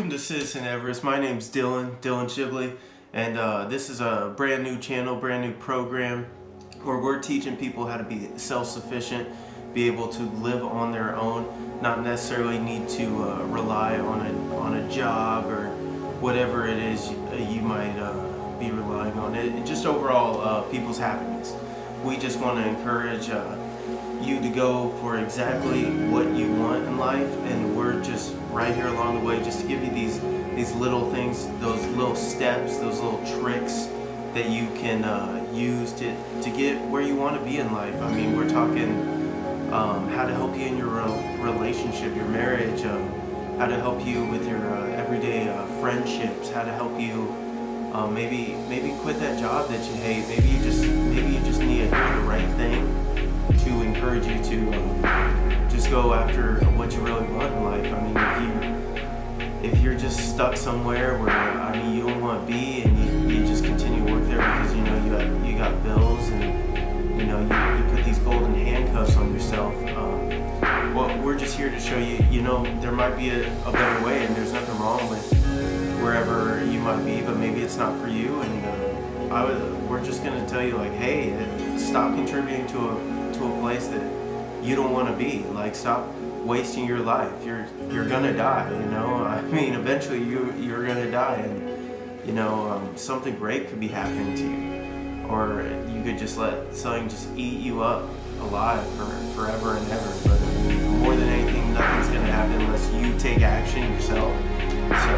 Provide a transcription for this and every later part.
Welcome to Citizen Everest. My name's Dylan Shibley, and this is a brand new channel, brand new program where we're teaching people how to be self-sufficient, be able to live on their own, not necessarily need to rely on a job or whatever it is you might be relying on. It just overall people's happiness. We just want to encourage you to go for exactly what you want in life, and we're just right here along the way just to give you these little things, those little steps, those little tricks that you can use to get where you want to be in life. I mean, we're talking how to help you in your relationship, your marriage, how to help you with your everyday friendships, how to help you maybe quit that job that you hate. Maybe you just need to hear the right thing to encourage you to just go after what you really want in life. I mean, if you're just stuck somewhere where you don't want to be, and you just continue to work there because you got bills, and you put these golden handcuffs on yourself. Well, we're just here to show you, there might be a better way, and there's nothing wrong with wherever you might be, but maybe it's not for you. And we're just going to tell you, like, hey, stop contributing to a place that you don't want to be. Like, stop wasting your life. You're gonna die. I mean, eventually you're gonna die, and something great could be happening to you, or you could just let something just eat you up alive for forever and ever. But more than anything, nothing's gonna happen unless you take action yourself. So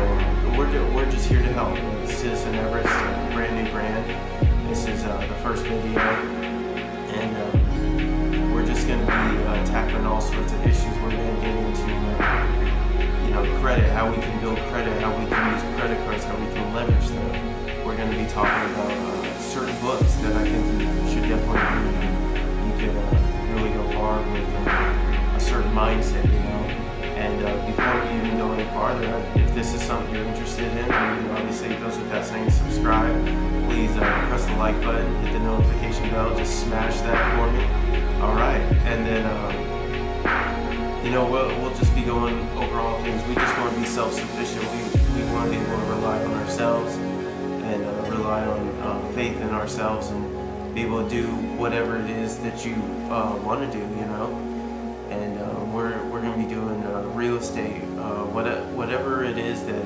we're just here to help. Citizen Everest, a brand new brand. This is the first video, and we're just going to be tackling all sorts of issues. We're going to get into credit, how we can build credit, how we can use credit cards, how we can leverage them. We're going to be talking about certain books that I think you should definitely read. You could really go far with a certain mindset, And before we even go any farther, if this is something you're interested in, obviously it goes without saying, subscribe. Please press the like button, hit the notification bell, just smash that for me. All right, and then we'll just be going over all things. We just want to be self-sufficient. We want to be able to rely on ourselves, and rely on faith in ourselves, and be able to do whatever it is that you want to do. And we're going to be doing real estate, whatever it is that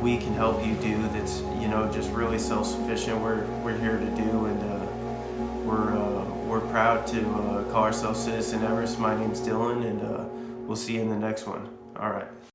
we can help you do. That's just really self-sufficient. We're here to do, and we're proud to call ourselves Citizen Everest. My name's Dylan, and we'll see you in the next one. All right.